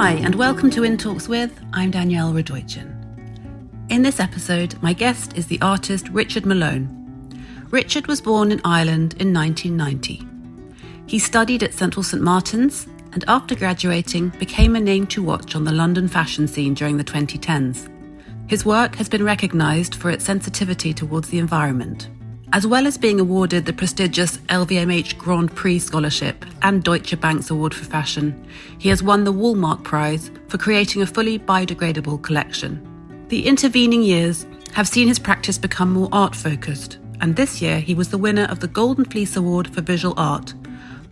Hi, and welcome to In Talks With. I'm Danielle Radoichin. In this episode, my guest is the artist Richard Malone. Richard was born in Ireland in 1990. He studied at Central St Martin's and after graduating became a name to watch on the London fashion scene during the 2010s. His work has been recognised for its sensitivity towards the environment. As well as being awarded the prestigious LVMH Grand Prix Scholarship and Deutsche Bank's Award for Fashion, he has won the Walmart Prize for creating a fully biodegradable collection. The intervening years have seen his practice become more art-focused, and this year he was the winner of the Golden Fleece Award for Visual Art,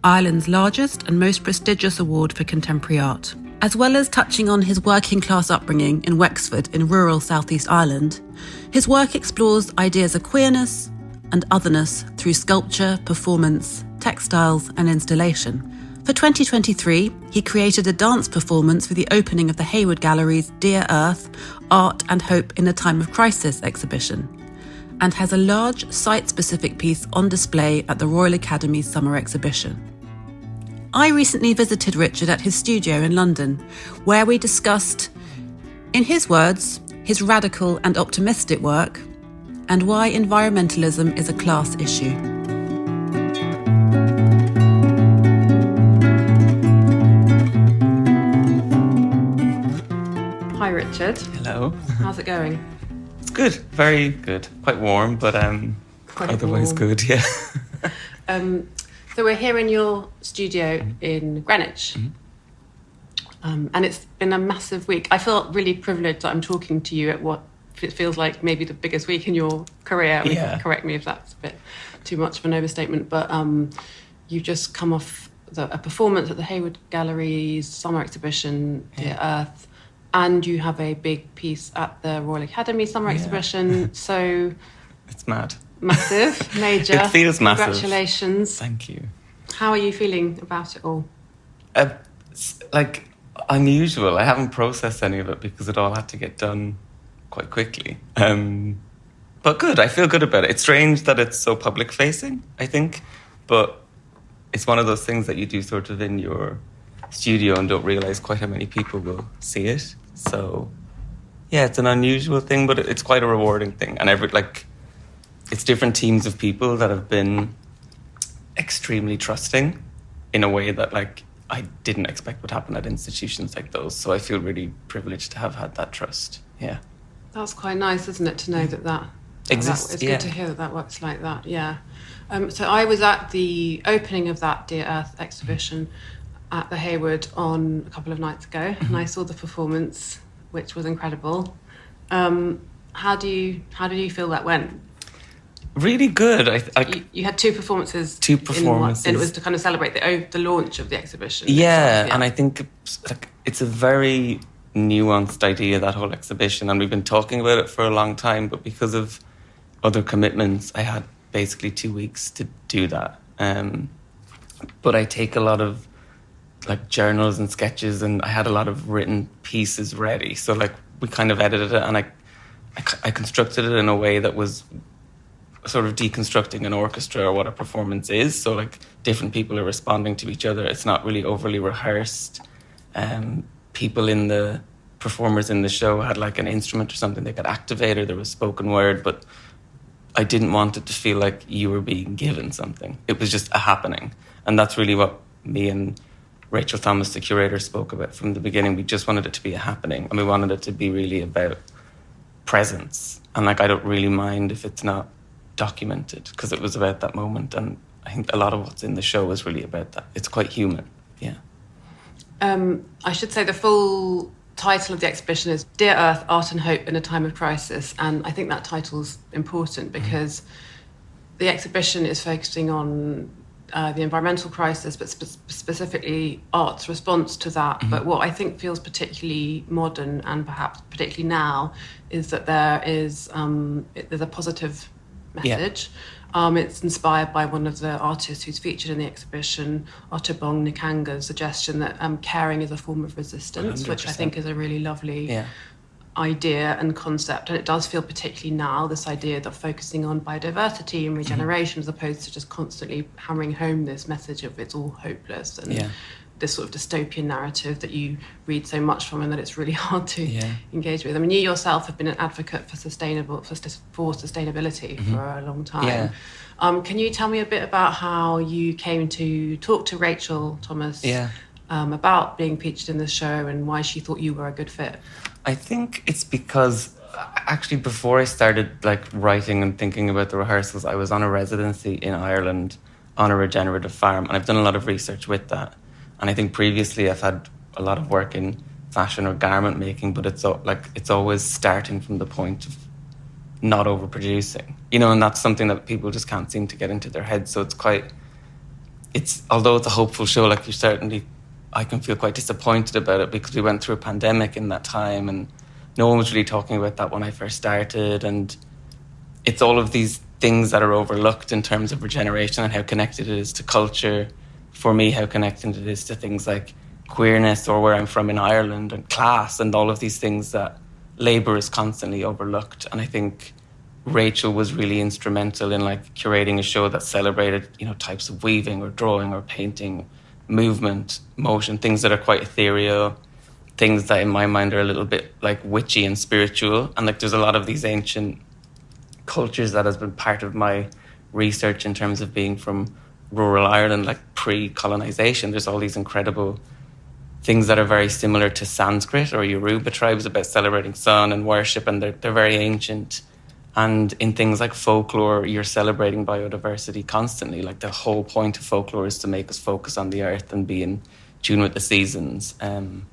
Ireland's largest and most prestigious award for contemporary art. As well as touching on his working-class upbringing in Wexford in rural Southeast Ireland, his work explores ideas of queerness and otherness through sculpture, performance, textiles and installation. For 2023, he created a dance performance for the opening of the Hayward Gallery's Dear Earth, Art and Hope in a Time of Crisis exhibition, and has a large site-specific piece on display at the Royal Academy's summer exhibition. I recently visited Richard at his studio in London, where we discussed, in his words, his radical and optimistic work, and why environmentalism is a class issue. Hi, Richard. Hello. How's it going? It's good, very good. Quite warm, but otherwise warm. good, yeah. So we're here in your studio in Greenwich. And it's been a massive week. I feel really privileged that I'm talking to you at what it feels like maybe the biggest week in your career. Yeah. Correct me if that's a bit too much of an overstatement, but you've just come off a performance at the Hayward Gallery's summer exhibition, Dear Earth, and you have a big piece at the Royal Academy summer exhibition. So it's mad. Massive, major. It feels massive. Congratulations. Thank you. How are you feeling about it all? It's like unusual. I haven't processed any of it because it all had to get done quite quickly. But good, I feel good about it. It's strange that it's so public facing, I think, but it's one of those things that you do sort of in your studio and don't realise quite how many people will see it. So yeah, it's an unusual thing, but it's quite a rewarding thing. And it's different teams of people that have been extremely trusting in a way that I didn't expect would happen at institutions like those. So I feel really privileged to have had that trust. Yeah. That's quite nice, isn't it, to know that exists. It's good to hear that works like that, yeah. So I was at the opening of that Dear Earth exhibition at the Hayward on a couple of nights ago, and I saw the performance, which was incredible. How did you feel that went? Really good. You had two performances. And it was to kind of celebrate the launch of the exhibition. Yeah, and I think it's a very nuanced idea, that whole exhibition, and we've been talking about it for a long time, but because of other commitments, I had basically 2 weeks to do that. But I take a lot of journals and sketches, and I had a lot of written pieces ready. So we kind of edited it, and I constructed it in a way that was sort of deconstructing an orchestra or what a performance is. So different people are responding to each other. It's not really overly rehearsed. Performers in the show had an instrument or something they could activate, or there was spoken word, but I didn't want it to feel like you were being given something. It was just a happening. And that's really what me and Rachel Thomas, the curator, spoke about from the beginning. We just wanted it to be a happening, and we wanted it to be really about presence. And I don't really mind if it's not documented, because it was about that moment. And I think a lot of what's in the show is really about that. It's quite human, yeah. I should say the full title of the exhibition is Dear Earth, Art and Hope in a Time of Crisis. And I think that title's important because the exhibition is focusing on the environmental crisis, but specifically art's response to that. But what I think feels particularly modern and perhaps particularly now is that there's a positive message. Yeah. It's inspired by one of the artists who's featured in the exhibition, Ottobong Nkanga's suggestion that caring is a form of resistance, 100%. Which I think is a really lovely idea and concept. And it does feel particularly now, this idea that focusing on biodiversity and regeneration as opposed to just constantly hammering home this message of it's all hopeless and this sort of dystopian narrative that you read so much from and that it's really hard to Yeah. engage with. I mean, you yourself have been an advocate for sustainability for a long time. Yeah. Can you tell me a bit about how you came to talk to Rachel Thomas about being featured in this show and why she thought you were a good fit? I think it's because actually before I started like writing and thinking about the rehearsals, I was on a residency in Ireland on a regenerative farm, and I've done a lot of research with that. And I think previously I've had a lot of work in fashion or garment making, but it's always starting from the point of not overproducing, and that's something that people just can't seem to get into their heads. So although it's a hopeful show, like I can feel quite disappointed about it because we went through a pandemic in that time and no one was really talking about that when I first started. And it's all of these things that are overlooked in terms of regeneration and how connected it is to culture. For me, how connected it is to things like queerness or where I'm from in Ireland and class and all of these things that labour is constantly overlooked. And I think Rachel was really instrumental in like curating a show that celebrated, types of weaving or drawing or painting, movement, motion, things that are quite ethereal, things that in my mind are a little bit like witchy and spiritual. And like there's a lot of these ancient cultures that has been part of my research in terms of being from rural Ireland, like pre-colonization. There's all these incredible things that are very similar to Sanskrit or Yoruba tribes about celebrating sun and worship, and they're very ancient. And in things like folklore, you're celebrating biodiversity constantly. Like the whole point of folklore is to make us focus on the earth and be in tune with the seasons. And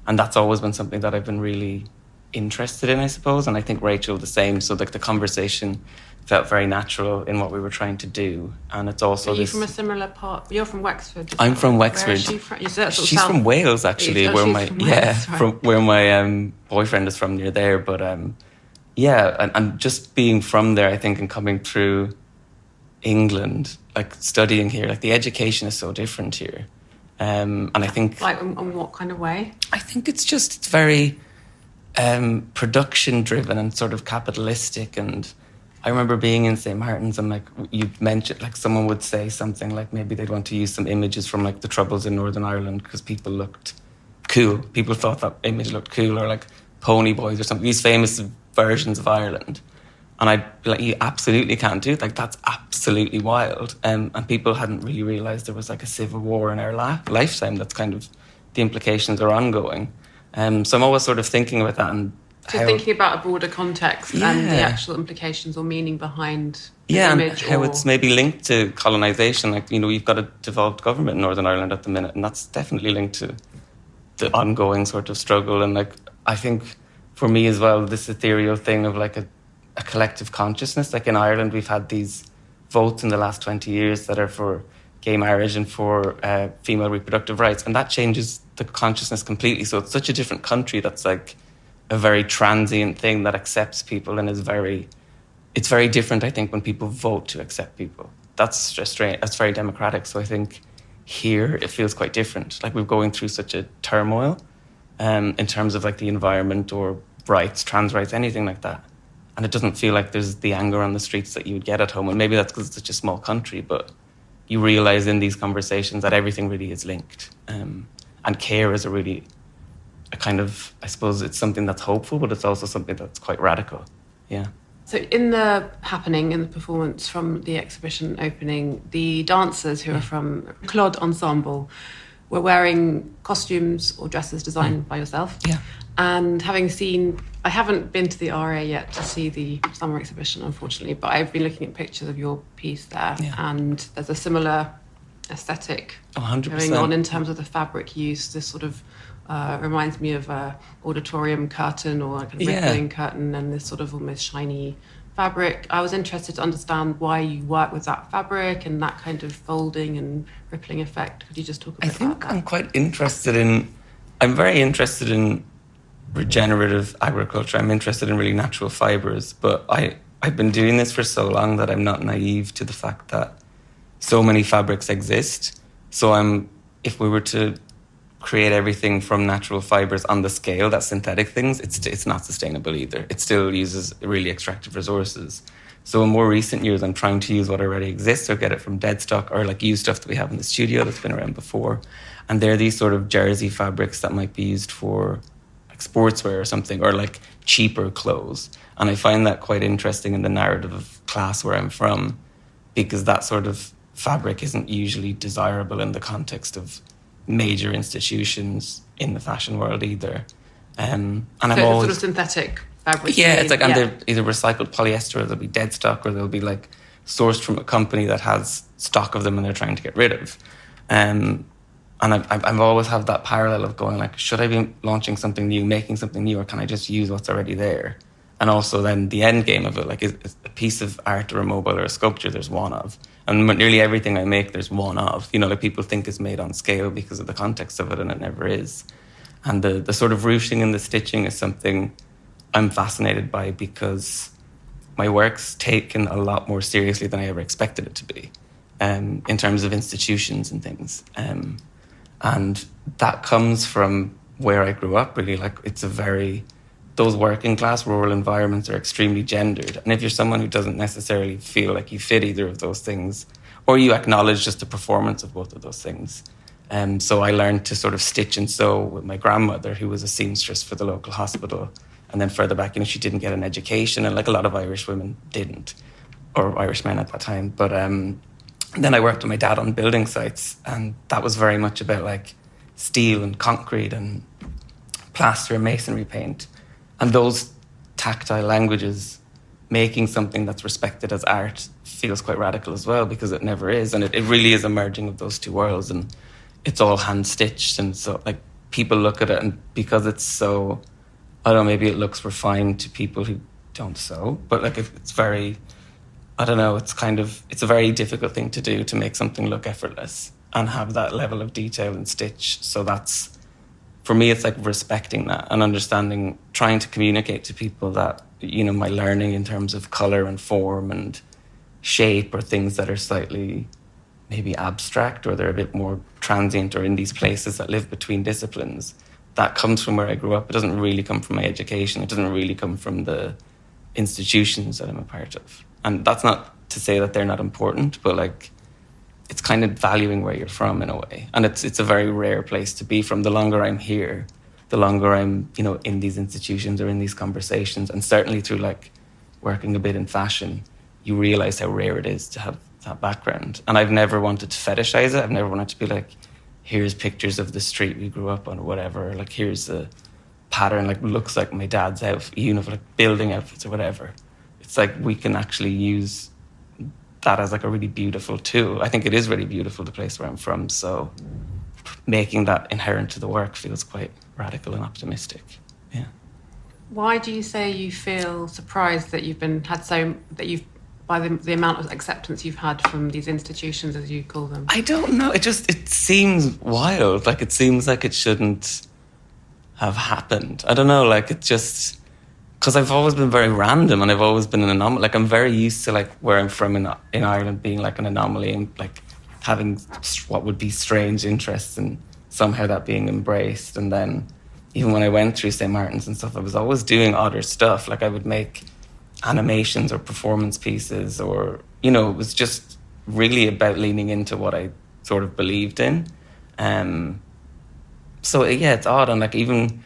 that's always been something that I've been really interested in, I suppose. And I think Rachel the same. So like the conversation felt very natural in what we were trying to do. And it's also Are you from a similar part? You're from Wexford. I'm from Wexford. Where is she from? She's from Wales, actually, She's from Wales, right. from where my boyfriend is from, near there. But and just being from there, I think, and coming through England, like studying here, like the education is so different here. And I think, like, in what kind of way? I think it's very production driven and sort of capitalistic. And I remember being in St. Martin's and like you mentioned, like someone would say something like maybe they'd want to use some images from like the Troubles in Northern Ireland because people looked cool. People thought that image looked cool, or like Pony Boys or something, these famous versions of Ireland. And I'd be like, you absolutely can't do it. Like, that's absolutely wild. And people hadn't really realised there was like a civil war in our lifetime. That's kind of, the implications are ongoing. So I'm always sort of thinking about that. And thinking about a broader context and the actual implications or meaning behind the image. And how it's maybe linked to colonisation. Like, you've got a devolved government in Northern Ireland at the minute, and that's definitely linked to the ongoing sort of struggle. And like, I think for me as well, this ethereal thing of like a collective consciousness. Like in Ireland, we've had these votes in the last 20 years that are for gay marriage and for female reproductive rights. And that changes the consciousness completely. So it's such a different country that's like a very transient thing that accepts people and it's very different, I think, when people vote to accept people. That's just strange. That's very democratic. So I think here it feels quite different. Like we're going through such a turmoil in terms of like the environment or rights, trans rights, anything like that. And it doesn't feel like there's the anger on the streets that you would get at home. And maybe that's because it's such a small country, but you realise in these conversations that everything really is linked. And care is a kind of, I suppose it's something that's hopeful, but it's also something that's quite radical. Yeah. So in the performance from the exhibition opening, the dancers who are from Claude Ensemble were wearing costumes or dresses designed by yourself. Yeah. And I haven't been to the RA yet to see the summer exhibition, unfortunately, but I've been looking at pictures of your piece there, and there's a similar aesthetic 100%. going on in terms of the fabric use. This sort of reminds me of a auditorium curtain or like a rippling curtain, and this sort of almost shiny fabric. I was interested to understand why you work with that fabric and that kind of folding and rippling effect. Could you just talk a bit about that? I'm very interested in regenerative agriculture. I'm interested in really natural fibres, but I've been doing this for so long that I'm not naive to the fact that so many fabrics exist. So if we were to create everything from natural fibres on the scale that synthetic things, it's not sustainable either. It still uses really extractive resources. So in more recent years, I'm trying to use what already exists or get it from dead stock, or like use stuff that we have in the studio that's been around before. And they're these sort of jersey fabrics that might be used for like sportswear or something, or like cheaper clothes. And I find that quite interesting in the narrative of class where I'm from, because that sort of fabric isn't usually desirable in the context of major institutions in the fashion world either. And so I'm it's always sort of synthetic fabric. yeah, it's like, and they're either recycled polyester, or they'll be dead stock, or they'll be like sourced from a company that has stock of them and they're trying to get rid of. And I've always have that parallel of going like, should I be launching something new, making something new, or can I just use what's already there? And also then the end game of it, like, is a piece of art or a mobile or a sculpture, there's one of. And nearly everything I make, there's one of. You know, like people think it's made on scale because of the context of it, and it never is. And the sort of ruching and the stitching is something I'm fascinated by, because my work's taken a lot more seriously than I ever expected it to be, in terms of institutions and things. And that comes from where I grew up, really. Like, it's those working class rural environments are extremely gendered. And if you're someone who doesn't necessarily feel like you fit either of those things, or you acknowledge just the performance of both of those things. So I learned to sort of stitch and sew with my grandmother, who was a seamstress for the local hospital. And then further back, you know, she didn't get an education, and like a lot of Irish women didn't, or Irish men at that time. But then I worked with my dad on building sites, and that was very much about like steel and concrete and plaster and masonry paint. And those tactile languages, making something that's respected as art, feels quite radical as well, because it never is. And it really is a merging of those two worlds, and it's all hand stitched. And so like people look at it, and because it's so, I don't know, maybe it looks refined to people who don't sew, but like it's very, I don't know, it's a very difficult thing to do, to make something look effortless and have that level of detail and stitch. So that's, for me, it's like respecting that and understanding, trying to communicate to people that, you know, my learning in terms of colour and form and shape are things that are slightly maybe abstract, or they're a bit more transient, or in these places that live between disciplines. That comes from where I grew up. It doesn't really come from my education. It doesn't really come from the institutions that I'm a part of. And that's not to say that they're not important, but like, it's kind of valuing where you're from in a way. And it's a very rare place to be from. The longer I'm here, the longer I'm, you know, in these institutions or in these conversations, and certainly through like working a bit in fashion, you realize how rare it is to have that background. And I've never wanted to fetishize it. I've never wanted to be like, here's pictures of the street we grew up on or whatever. Like, here's a pattern, like looks like my dad's outfit, you know, like building outfits or whatever. It's like we can actually use that as like a really beautiful tool. I think it is really beautiful, the place where I'm from. So making that inherent to the work feels quite radical and optimistic. Yeah. Why do you say you feel surprised that by the amount of acceptance you've had from these institutions, as you call them? I don't know. It seems wild. Like, it seems like it shouldn't have happened. I don't know. Like, it just, because I've always been very random, and I've always been an anomaly. Like, I'm very used to like where I'm from in Ireland being like an anomaly, and like having what would be strange interests, and somehow that being embraced. And then even when I went through St. Martin's and stuff, I was always doing odder stuff. Like, I would make animations or performance pieces, or, you know, it was just really about leaning into what I sort of believed in. So yeah, it's odd. And like, even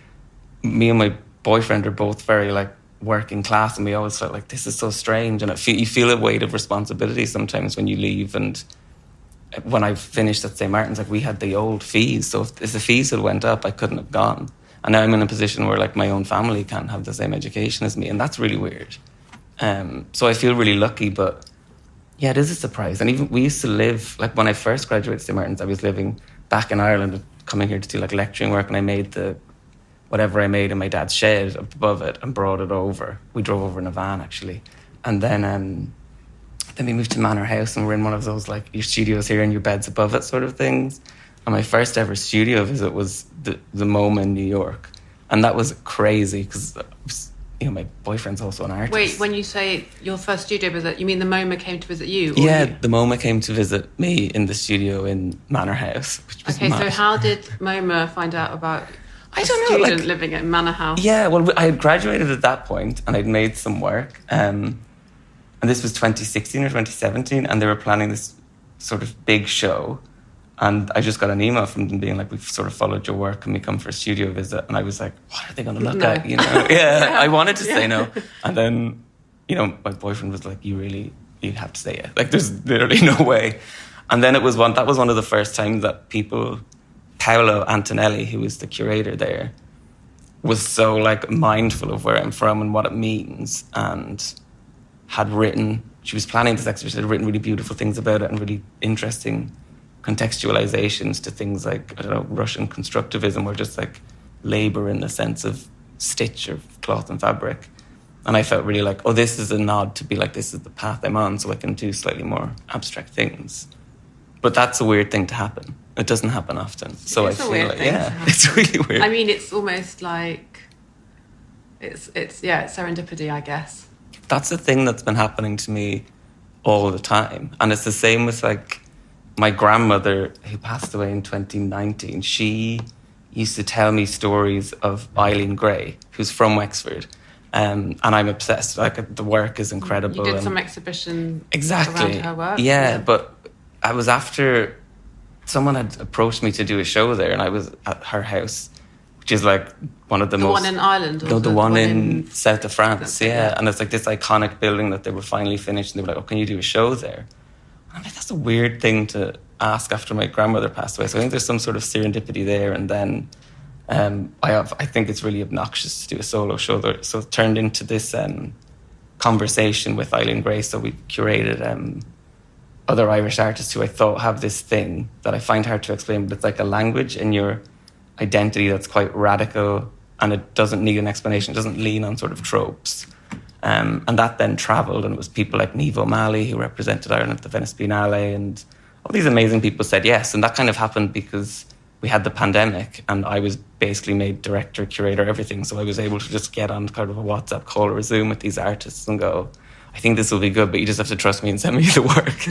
me and my boyfriend are both very like working class, and we always felt like, this is so strange. And you feel a weight of responsibility sometimes when you leave. And when I finished at St. Martin's, like, we had the old fees, so if the fees had went up, I couldn't have gone. And now I'm in a position where like my own family can't have the same education as me, and that's really weird. So I feel really lucky, but yeah, it is a surprise. And even we used to live, like when I first graduated St. Martin's, I was living back in Ireland, coming here to do like lecturing work, and I made whatever I made in my dad's shed above it and brought it over. We drove over in a van, actually. And then we moved to Manor House, and we're in one of those like, your studio's here and your bed's above it sort of things. And my first ever studio visit was the MoMA in New York. And that was crazy, because, you know, my boyfriend's also an artist. Wait, when you say your first studio visit, you mean the MoMA came to visit you? Yeah, the MoMA came to visit me in the studio in Manor House, which was mad. So how did MoMA find out about I don't know, student like, living at Manor House? Yeah, well, I had graduated at that point, and I'd made some work. And And this was 2016 or 2017, and they were planning this sort of big show. And I just got an email from them being like, we've sort of followed your work, and we come for a studio visit. And I was like, what are they going to look at? You know? Yeah, I wanted to say no. And then, you know, my boyfriend was like, you have to say it. Like, there's literally no way. And then that was one of the first times that Paolo Antonelli, who was the curator there, was so like mindful of where I'm from and what it means, and she was planning this exhibition, had written really beautiful things about it and really interesting contextualizations to things like, I don't know, Russian constructivism, or just like labor in the sense of stitch of cloth and fabric. And I felt really like, oh, this is a nod to be like, this is the path I'm on, so I can do slightly more abstract things. But that's a weird thing to happen. It doesn't happen often. So I feel like, it's really weird. I mean, it's almost like it's serendipity, I guess. That's the thing that's been happening to me all the time. And it's the same with like my grandmother, who passed away in 2019. She used to tell me stories of Eileen Gray, who's from Wexford. And I'm obsessed. Like, the work is incredible. You did some exhibition exactly around her work? Yeah, but I was after... Someone had approached me to do a show there, and I was at her house, which is like one of the most... The one in Ireland? No, the one in south of France, yeah. And it's like this iconic building that they were finally finished, and they were like, oh, can you do a show there? And I'm like, that's a weird thing to ask after my grandmother passed away. So I think there's some sort of serendipity there. And then I think it's really obnoxious to do a solo show there. So it turned into this conversation with Eileen Gray. So we curated... other Irish artists who I thought have this thing that I find hard to explain, but it's like a language in your identity that's quite radical, and it doesn't need an explanation. It doesn't lean on sort of tropes. And that then travelled, and it was people like Niamh O'Malley, who represented Ireland at the Venice Biennale, and all these amazing people said yes. And that kind of happened because we had the pandemic, and I was basically made director, curator, everything. So I was able to just get on kind of a WhatsApp call or a Zoom with these artists and go, I think this will be good, but you just have to trust me and send me the work.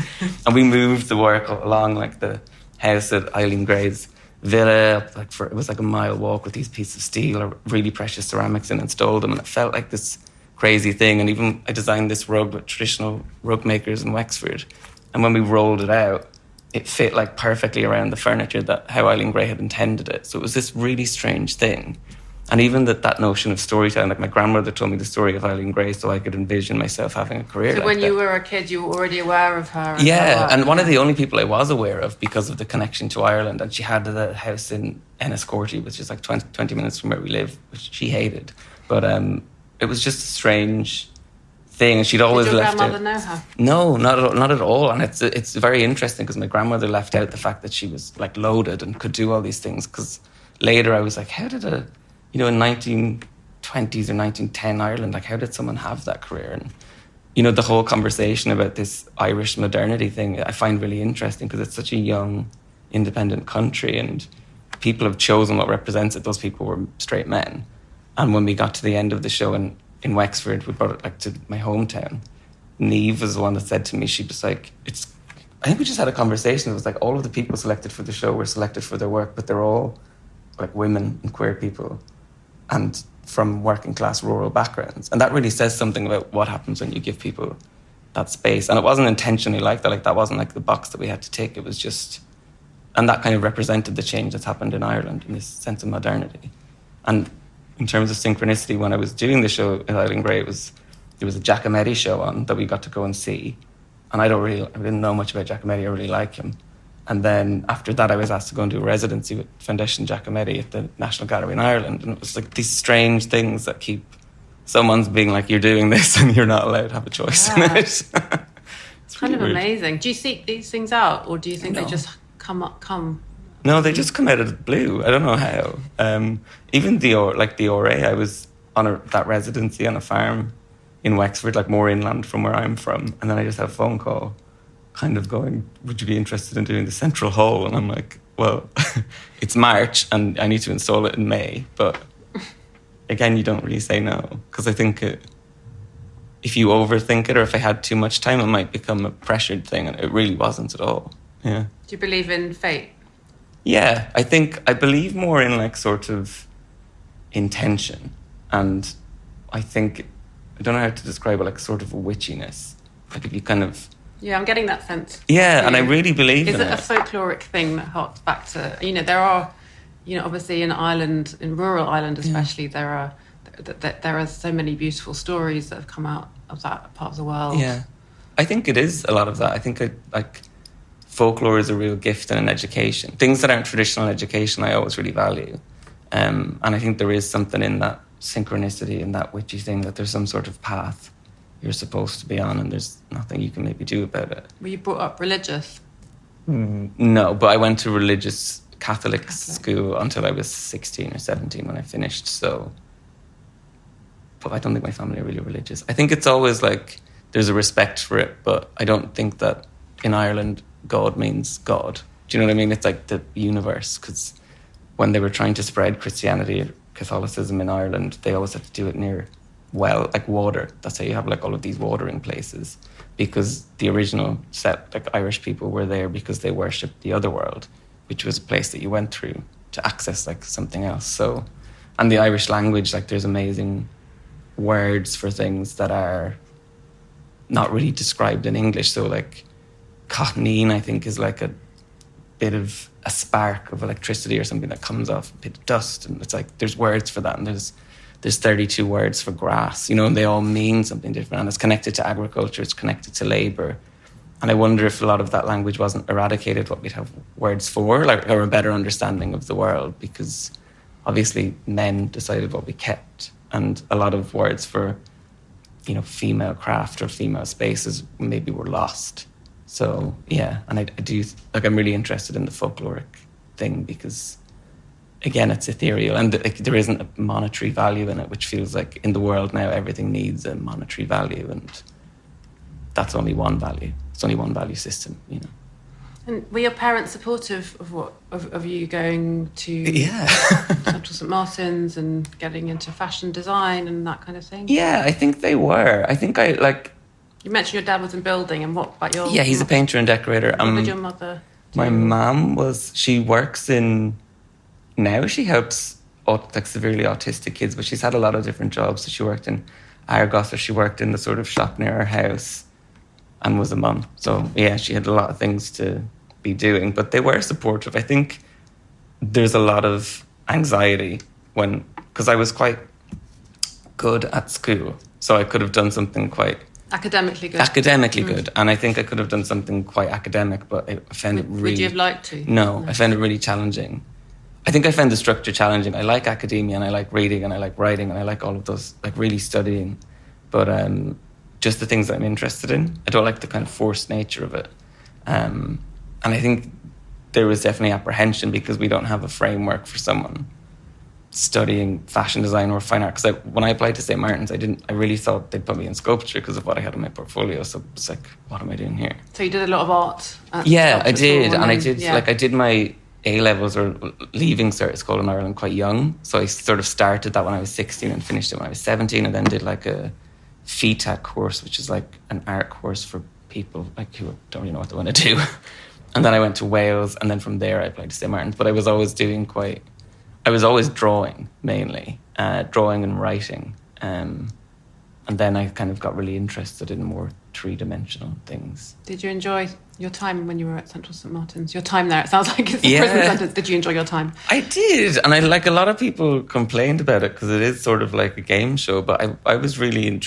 And we moved the work along like the house at Eileen Gray's villa. It was like a mile walk with these pieces of steel or really precious ceramics, and installed them. And it felt like this crazy thing. And even I designed this rug with traditional rug makers in Wexford. And when we rolled it out, it fit like perfectly around the furniture how Eileen Gray had intended it. So it was this really strange thing. And even that notion of storytelling, like my grandmother told me the story of Eileen Gray so I could envision myself having a career like that. So when you were a kid, you were already aware of her? Yeah, and one of the only people I was aware of because of the connection to Ireland. And she had the house in Enniscorthy, which is like 20 minutes from where we live, which she hated. But it was just a strange thing. And she'd always left Did your grandmother know her? No, not at all. And it's very interesting because my grandmother left out the fact that she was like loaded and could do all these things. Because later I was like, how did in 1920s or 1910 Ireland, like how did someone have that career? And, the whole conversation about this Irish modernity thing, I find really interesting because it's such a young, independent country, and people have chosen what represents it. Those people were straight men. And when we got to the end of the show in Wexford, we brought it like to my hometown. Niamh was the one that said to me, she was like, I think we just had a conversation. It was like all of the people selected for the show were selected for their work, but they're all like women and queer people, and from working class rural backgrounds. And that really says something about what happens when you give people that space. And it wasn't intentionally like that. Like that wasn't like the box that we had to tick. It was just, and that kind of represented the change that's happened in Ireland in this sense of modernity. And in terms of synchronicity, when I was doing the show at Eileen Gray, there was a Giacometti show on that we got to go and see. And I didn't know much about Giacometti. I really like him. And then after that, I was asked to go and do a residency with Foundation Giacometti at the National Gallery in Ireland. And it was like these strange things that keep someone's being like, you're doing this and you're not allowed to have a choice in it. It's kind of weird. Amazing. Do you seek these things out, or do you think they just come? No, they just come out of the blue. I don't know how. Even the RA, I was on that residency on a farm in Wexford, like more inland from where I'm from. And then I just had a phone call kind of going, would you be interested in doing the central hall? And I'm like, well, it's March and I need to install it in May. But again, you don't really say no. Because I think if you overthink it, or if I had too much time, it might become a pressured thing. And it really wasn't at all. Yeah. Do you believe in fate? Yeah, I believe more in like sort of intention. And I think, I don't know how to describe it, like sort of a witchiness. Like if you kind of... Yeah, I'm getting that sense. Yeah, and I really believe in it. Is it a folkloric thing that harks back to, there are, obviously in Ireland, in rural Ireland especially, there are so many beautiful stories that have come out of that part of the world. Yeah, I think it is a lot of that. I think folklore is a real gift in an education. Things that aren't traditional education, I always really value. And I think there is something in that synchronicity and that witchy thing, that there's some sort of path you're supposed to be on and there's nothing you can maybe do about it. Were you brought up religious? No, but I went to religious Catholic school until I was 16 or 17 when I finished, so... But I don't think my family are really religious. I think it's always like there's a respect for it, but I don't think that in Ireland God means God. Do you know what I mean? It's like the universe, because when they were trying to spread Christianity or Catholicism in Ireland, they always had to do it near water. That's how you have like all of these watering places, because the original set, like Irish people, were there because they worshipped the other world, which was a place that you went through to access like something else. So, and the Irish language, like there's amazing words for things that are not really described in English. So like cottonine, I think, is like a bit of a spark of electricity or something that comes off a bit of dust, and it's like there's words for that, and there's 32 words for grass, and they all mean something different, and it's connected to agriculture, it's connected to labour. And I wonder if a lot of that language wasn't eradicated, what we'd have words for, or a better understanding of the world, because obviously men decided what we kept, and a lot of words for, female craft or female spaces maybe were lost. So, yeah, and I do, I'm really interested in the folkloric thing because, again, it's ethereal and there isn't a monetary value in it, which feels like in the world now everything needs a monetary value, and that's only one value. It's only one value system, And were your parents supportive of you going to Central St Martin's and getting into fashion design and that kind of thing? Yeah, I think they were. I think You mentioned your dad was in building, and what about your... Yeah, he's a painter and decorator. What did your mother do? My mum she works in... Now she helps severely autistic kids, but she's had a lot of different jobs. So she worked in Argos, or she worked in the sort of shop near her house, and was a mum. So yeah, she had a lot of things to be doing, but they were supportive. I think there's a lot of anxiety because I was quite good at school, so I could have done something quite... Academically good. Good. And I think I could have done something quite academic, but I found it really... Would you have liked to? No, I found it really challenging. I think I found the structure challenging. I like academia and I like reading and I like writing and I like all of those, like really studying. But just the things that I'm interested in. I don't like the kind of forced nature of it. And I think there was definitely apprehension because we don't have a framework for someone studying fashion design or fine art. Because when I applied to St. Martin's, I really thought they'd put me in sculpture because of what I had in my portfolio. So it's like, what am I doing here? So you did a lot of art? Yeah, I did. And I did my A-levels or leaving cert, it's called in Ireland, quite young. So I sort of started that when I was 16 and finished it when I was 17, and then did like a FETAC course, which is like an art course for people like who don't really know what they want to do. And then I went to Wales, and then from there I applied to St. Martin's. But I was always drawing mainly, drawing and writing. And then I kind of got really interested in more three-dimensional things. Did you enjoy your time when you were at Central St. Martin's? Your time there, it sounds like it's a prison sentence. Did you enjoy your time? I did. And a lot of people complained about it because it is sort of like a game show. But I was really,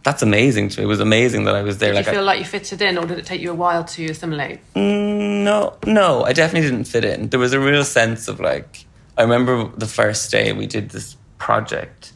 that's amazing to me. It was amazing that I was there. Did you feel like you fitted in, or did it take you a while to assimilate? No, I definitely didn't fit in. There was a real sense of I remember the first day we did this project.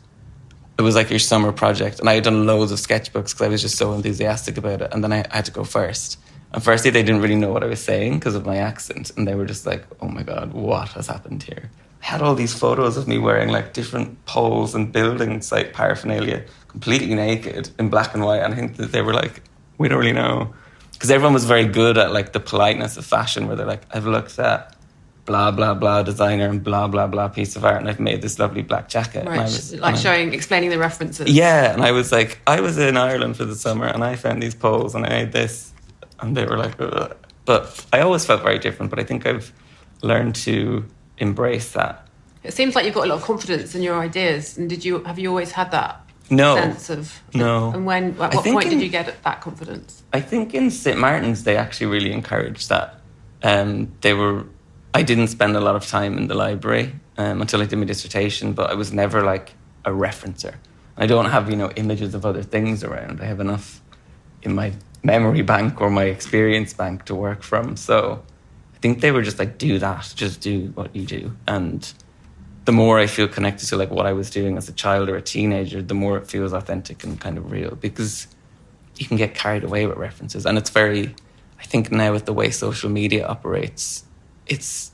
It was like your summer project, and I had done loads of sketchbooks because I was just so enthusiastic about it. And then I had to go first. And firstly, they didn't really know what I was saying because of my accent, and they were just like, "Oh my god, what has happened here?" I had all these photos of me wearing like different poles and building site paraphernalia, completely naked in black and white. And I think that they were like, "We don't really know," because everyone was very good at like the politeness of fashion, where they're like, "I've looked at blah, blah, blah designer and blah, blah, blah piece of art, and I've made this lovely black jacket." Right, explaining the references. Yeah, and I was like, I was in Ireland for the summer and I found these poles and I made this. And they were like, ugh. But I always felt very different, but I think I've learned to embrace that. It seems like you've got a lot of confidence in your ideas. And have you always had that? No. sense of... No. And at what point did you get that confidence? I think in St. Martin's, they actually really encouraged that. I didn't spend a lot of time in the library until I did my dissertation, but I was never like a referencer. I don't have, images of other things around. I have enough in my memory bank or my experience bank to work from. So I think they were just like, do that, just do what you do. And the more I feel connected to like what I was doing as a child or a teenager, the more it feels authentic and kind of real, because you can get carried away with references. And it's very, I think now with the way social media operates, it's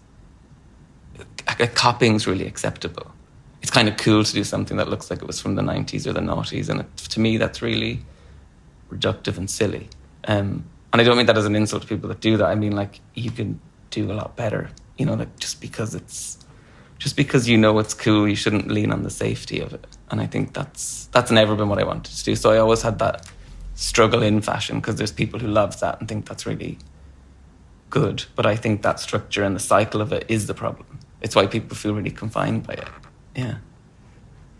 copying's really acceptable. It's kind of cool to do something that looks like it was from the 90s or the noughties. And to me, that's really reductive and silly. And I don't mean that as an insult to people that do that. I mean, like, you can do a lot better, like just because it's cool, you shouldn't lean on the safety of it. And I think that's never been what I wanted to do. So I always had that struggle in fashion, because there's people who love that and think that's really good. But I think that structure and the cycle of it is the problem. It's why people feel really confined by it. Yeah.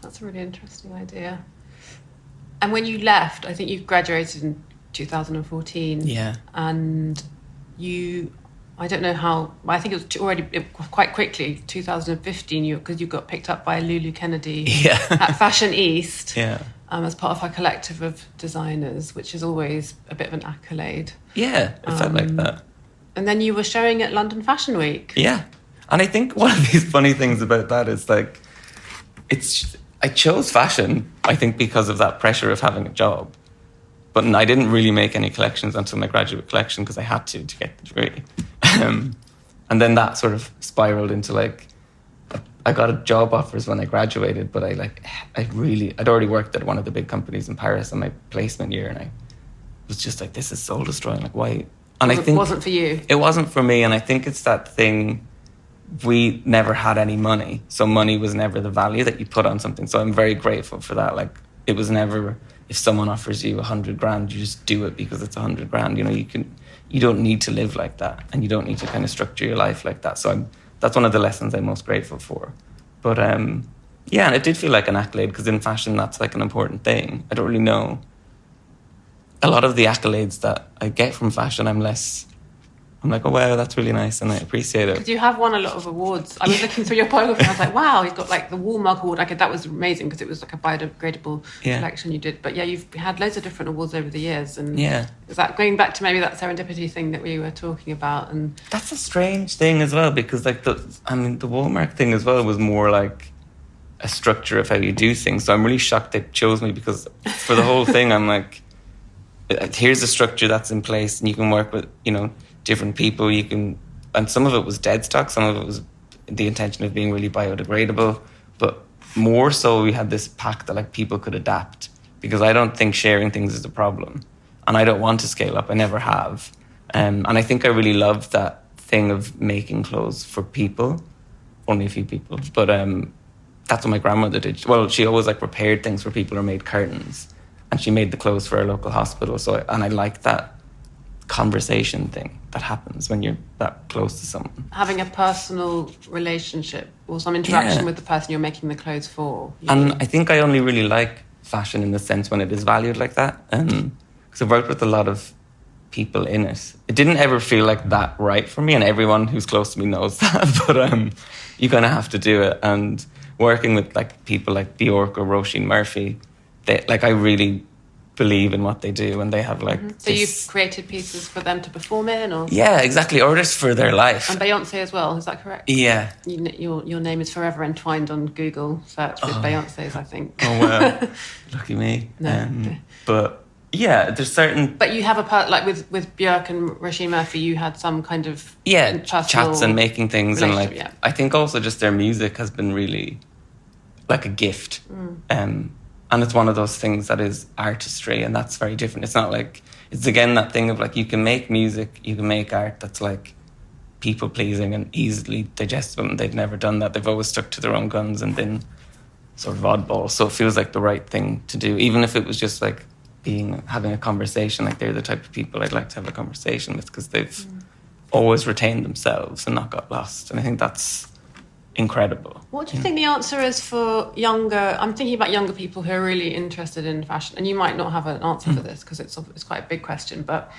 That's a really interesting idea. And when you left, I think you graduated in 2014. Yeah. And I don't know how, I think it was quite quickly, 2015, because you got picked up by Lulu Kennedy at Fashion East. Yeah. As part of a collective of designers, which is always a bit of an accolade. Yeah, it felt like that. And then you were showing at London Fashion Week. Yeah. And I think one of these funny things about that is like, I chose fashion, I think, because of that pressure of having a job. But I didn't really make any collections until my graduate collection, because I had to get the degree. And then that sort of spiraled into like, I got a job offers when I graduated, but I'd already worked at one of the big companies in Paris in my placement year, and I was just like, this is soul destroying. Like, why? And I think it wasn't for you. It wasn't for me, and I think it's that thing. We never had any money, so money was never the value that you put on something. So I'm very grateful for that. Like, it was never, if someone offers you 100 grand, you just do it because it's 100 grand. You don't need to live like that, and you don't need to kind of structure your life like that. So that's one of the lessons I'm most grateful for. But yeah, and it did feel like an accolade, because in fashion, that's like an important thing. I don't really know. A lot of the accolades that I get from fashion, I'm like, oh, wow, that's really nice, and I appreciate it. Because you have won a lot of awards. I was looking through your biography, and I was like, wow, he's got like the Walmart Award. That was amazing, because it was like a biodegradable collection you did. But yeah, you've had loads of different awards over the years. And is that going back to maybe that serendipity thing that we were talking about? And that's a strange thing as well, because like the Walmart thing as well was more like a structure of how you do things. So I'm really shocked they chose me, because for the whole thing, I'm like, here's a structure that's in place, and you can work with, different people. And some of it was dead stock, some of it was the intention of being really biodegradable, but more so we had this pack that like people could adapt, because I don't think sharing things is a problem, and I don't want to scale up. I never have. And I think I really loved that thing of making clothes for people, only a few people, but that's what my grandmother did. Well, she always like repaired things for people or made curtains, and she made the clothes for our local hospital. So I like that conversation thing that happens when you're that close to someone. Having a personal relationship or some interaction with the person you're making the clothes for. And I think I only really like fashion in the sense when it is valued like that. Because I've worked with a lot of people in it. It didn't ever feel like that right for me, and everyone who's close to me knows that. But you kind of have to do it. And working with like people like Bjork or Roisin Murphy, I really believe in what they do, and they have like so you've created pieces for them to perform in, or exactly, or just for their life. And Beyonce as well, is that correct? Yeah. Your name is forever entwined on Google search with Beyonce's, I think. Oh well. Lucky me. But yeah, there's certain, but you have like with Björk and Roisin Murphy, you had some kind of chats and making things, and like I think also just their music has been really like a gift. And it's one of those things that is artistry, and that's very different. It's not like, it's again that thing of like, you can make music, you can make art that's like people pleasing and easily digestible, and they've never done that. They've always stuck to their own guns and been sort of oddball. So it feels like the right thing to do, even if it was just like having a conversation. Like, they're the type of people I'd like to have a conversation with, because they've always retained themselves and not got lost. And I think that's incredible. What do you think the answer is for younger? I'm thinking about younger people who are really interested in fashion, and you might not have an answer for this because it's quite a big question. But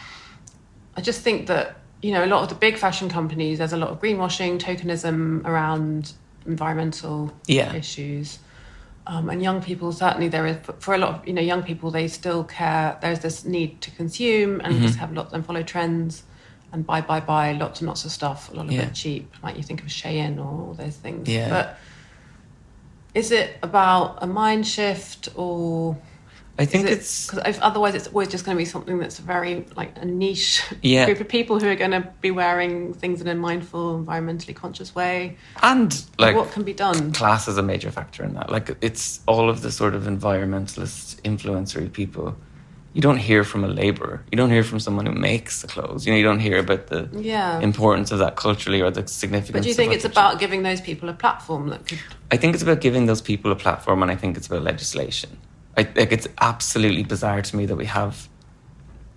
I just think that, you know, a lot of the big fashion companies, there's a lot of greenwashing, tokenism around environmental issues. And young people, certainly there is, for a lot of, you know, young people, they still care. There's this need to consume and just have lots and follow trends and buy lots and lots of stuff, a lot of it cheap, like you think of Shein or all those things. Yeah. But is it about a mind shift, or I think it's... Because otherwise it's always just going to be something that's very, like, a niche group of people who are going to be wearing things in a mindful, environmentally conscious way. And, like, what can be done? Class is a major factor in that. Like, it's all of the sort of environmentalist, influencery people. You don't hear from a labourer. You don't hear from someone who makes the clothes. You know, you don't hear about the importance of that culturally or the significance. But do you think it's about giving those people a platform that could... I think it's about giving those people a platform, and I think it's about legislation. Like, it's absolutely bizarre to me that we have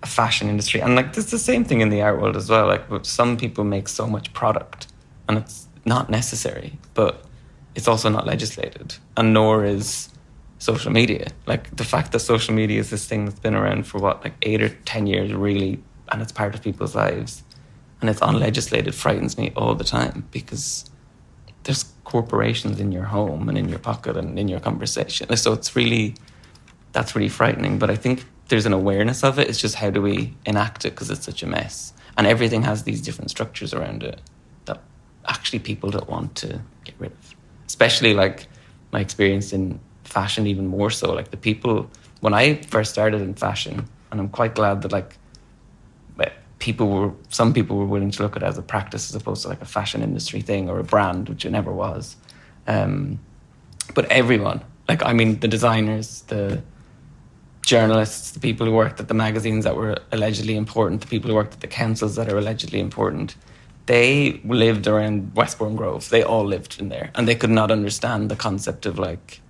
a fashion industry. And, like, it's the same thing in the art world as well. Like, some people make so much product, and it's not necessary, but it's also not legislated. And nor is social media. Like, the fact that social media is this thing that's been around for, 8 or 10 years, really, and it's part of people's lives, and it's unlegislated, frightens me all the time, because there's corporations in your home and in your pocket and in your conversation. So it's really... That's really frightening, but I think there's an awareness of it. It's just how do we enact it, because it's such a mess. And everything has these different structures around it that actually people don't want to get rid of. Especially, like, my experience in fashion, even more so. Like, the people, when I first started in fashion, and I'm quite glad that, like, some people were willing to look at it as a practice as opposed to, like, a fashion industry thing or a brand, which it never was. But everyone, like, I mean, the designers, the journalists, the people who worked at the magazines that were allegedly important, the people who worked at the councils that are allegedly important, they lived around Westbourne Grove. They all lived in there. And they could not understand the concept of, like,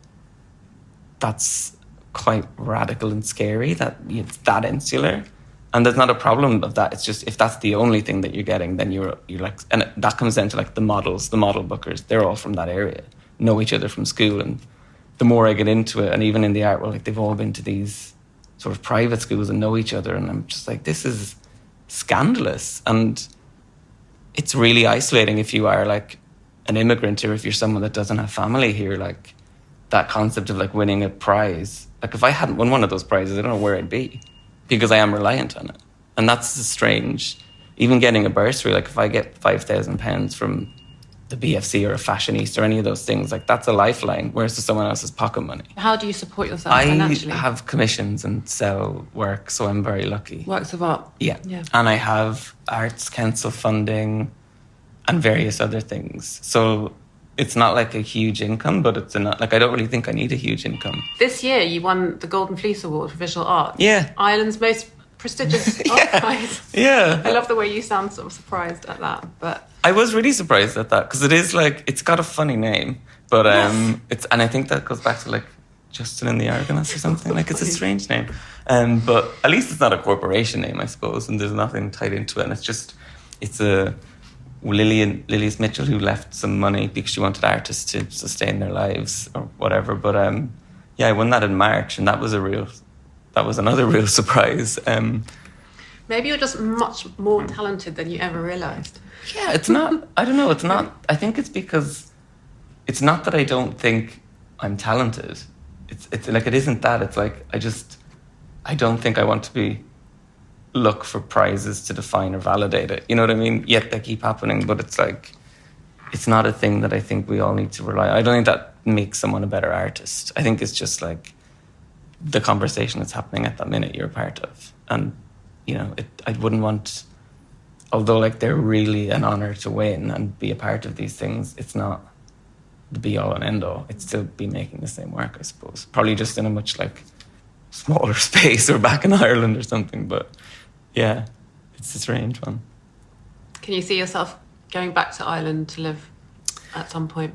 that's quite radical and scary, that it's that insular. And there's not a problem of that. It's just, if that's the only thing that you're getting, then you're like, and that comes down to, like, the models, the model bookers. They're all from that area, know each other from school. And the more I get into it, and even in the art world, like, they've all been to these sort of private schools and know each other. And I'm just like, this is scandalous. And it's really isolating if you are, like, an immigrant, or if you're someone that doesn't have family here. Like, that concept of, like, winning a prize. Like, if I hadn't won one of those prizes, I don't know where I'd be, because I am reliant on it. And that's strange. Even getting a bursary, like, if I get £5,000 from the BFC or a fashionista or any of those things, like, that's a lifeline, whereas to someone else's pocket money. How do you support yourself financially? I have commissions and sell work, so I'm very lucky. Works of art? Yeah. And I have Arts Council funding and various other things. So it's not like a huge income, but it's not, like, I don't really think I need a huge income. This year you won the Golden Fleece Award for Visual Art. Yeah. Ireland's most prestigious art prize. Yeah. I love the way you sound sort of surprised at that, but... I was really surprised at that, because it is, like, it's got a funny name, but it's, and I think that goes back to, like, Justin and the Argonauts or something. Like, it's a strange name. But at least it's not a corporation name, I suppose, and there's nothing tied into it. And it's a Lilias Mitchell, who left some money because she wanted artists to sustain their lives or whatever. But I won that in March, and that was another real surprise. Maybe you're just much more talented than you ever realised. Yeah, it's not, I don't know, it's not, I think it's because, it's not that I don't think I'm talented. It's like, it isn't that, it's like, I don't think I want to look for prizes to define or validate it. You know what I mean? Yet they keep happening, but it's like, it's not a thing that I think we all need to rely on. I don't think that makes someone a better artist. I think it's just like the conversation that's happening at that minute you're a part of. And, you know, I wouldn't want, although, like, they're really an honour to win and be a part of these things, it's not the be-all and end-all. It'd still be making the same work, I suppose. Probably just in a much, like, smaller space or back in Ireland or something. But, yeah, it's a strange one. Can you see yourself going back to Ireland to live at some point?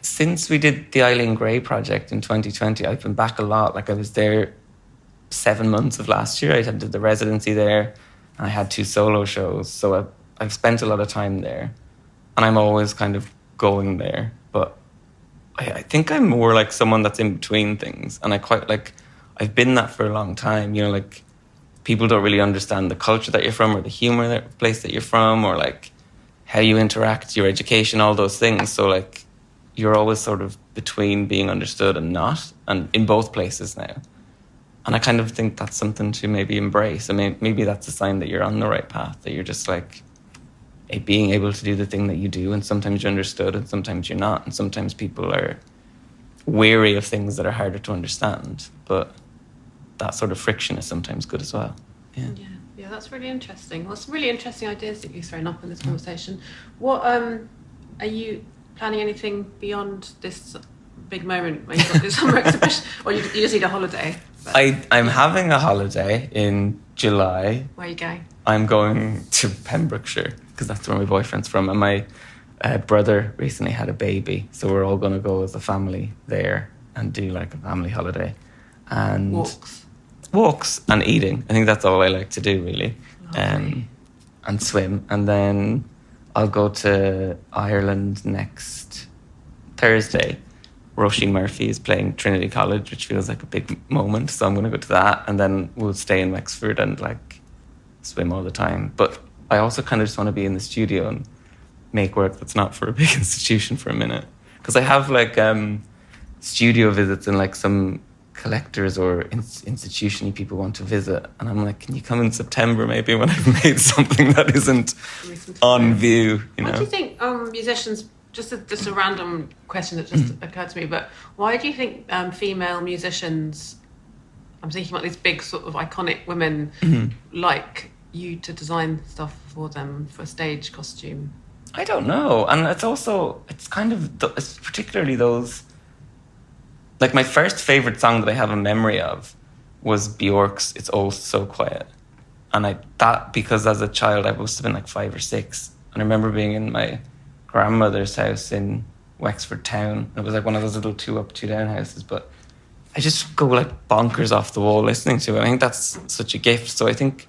Since we did the Eileen Gray project in 2020, I've been back a lot. Like, I was there 7 months of last year. I did the residency there, and I had 2 solo shows. So I've spent a lot of time there. And I'm always kind of going there, but I think I'm more like someone that's in between things, and I quite like, I've been that for a long time, you know, like people don't really understand the culture that you're from or the humor that place that you're from or like how you interact, your education, all those things. So like you're always sort of between being understood and not, and in both places now. And I kind of think that's something to maybe embrace. I mean, maybe that's a sign that you're on the right path, that you're just like being able to do the thing that you do, and sometimes you're understood and sometimes you're not, and sometimes people are weary of things that are harder to understand, but that sort of friction is sometimes good as well. Yeah, that's really interesting. Well, some really interesting ideas that you've thrown up in this conversation. What are you planning anything beyond this big moment when you've got this summer exhibition, or you just need a holiday? I'm having a holiday in July. Where are you going? I'm going to Pembrokeshire because that's where my boyfriend's from, and my brother recently had a baby, so we're all going to go as a family there and do like a family holiday and walks and eating. I think that's all I like to do, really. And swim. And then I'll go to Ireland next Thursday. Roisin Murphy is playing Trinity College, which feels like a big moment, so I'm going to go to that, and then we'll stay in Wexford and like swim all the time. But I also kind of just want to be in the studio and make work that's not for a big institution for a minute, because I have like studio visits in like some collectors or institution people want to visit, and I'm like, can you come in September maybe when I've made something that isn't on view, you know? What do you think musicians, just a random question that just occurred to me, but why do you think female musicians, I'm thinking about these big sort of iconic women, like you to design stuff for them for stage costume? I don't know. And it's kind of, it's particularly those, like my first favourite song that I have a memory of was Bjork's It's All So Quiet. And because as a child I must have been like 5 or 6. And I remember being in my grandmother's house in Wexford town. It was like one of those little 2 up, 2 down houses, but I just go like bonkers off the wall listening to it. I think that's such a gift. So I think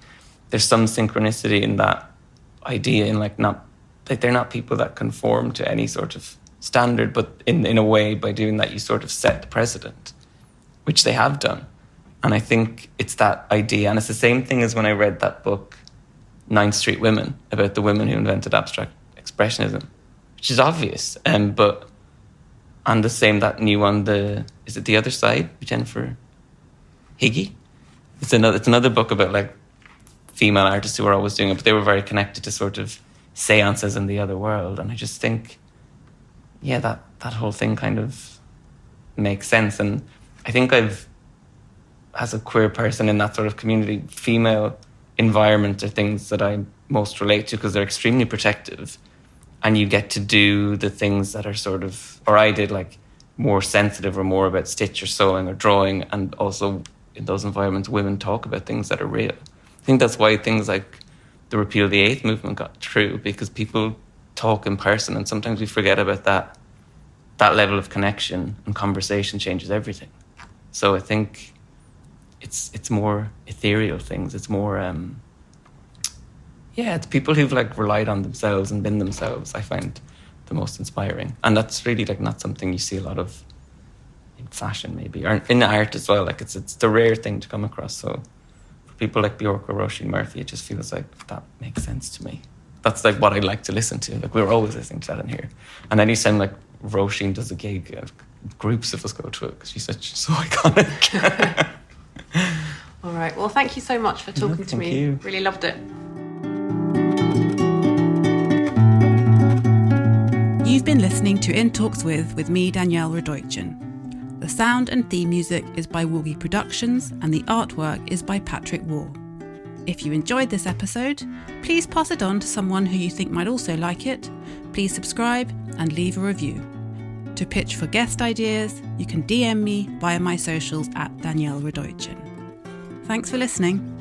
there's some synchronicity in that idea, in like not, like they're not people that conform to any sort of standard, but in a way, by doing that, you sort of set the precedent, which they have done. And I think it's that idea. And it's the same thing as when I read that book, 9th Street Women, about the women who invented abstract expressionism, which is obvious. But and the same, that new one, is it The Other Side, with Jennifer Higgy? It's another book about like female artists who were always doing it, but they were very connected to sort of seances in the other world. And I just think, yeah, that whole thing kind of makes sense. And I think as a queer person in that sort of community, female environments are things that I most relate to, because they're extremely protective, and you get to do the things that are sort of, or I did, like more sensitive or more about stitch or sewing or drawing. And also in those environments, women talk about things that are real. I think that's why things like the Repeal the Eighth movement got through, because people talk in person, and sometimes we forget about that level of connection, and conversation changes everything. So I think it's more ethereal things. It's more it's people who've like relied on themselves and been themselves, I find the most inspiring. And that's really like not something you see a lot of in fashion, maybe, or in art as well. Like it's the rare thing to come across. So for people like Bjork or Roisin Murphy, it just feels like that makes sense to me. That's like what I like to listen to. Like we're always listening to that in here. And anytime like Roisin does a gig, groups of us go to it because she's so iconic. All right. Well, thank you so much for talking to me. Thank you. Really loved it. You've been listening to In Talks with me, Danielle Radoichin. The sound and theme music is by Woogie Productions, and the artwork is by Patrick Waugh. If you enjoyed this episode, please pass it on to someone who you think might also like it. Please subscribe and leave a review. To pitch for guest ideas, you can DM me via my socials at Danielle Radoichin. Thanks for listening.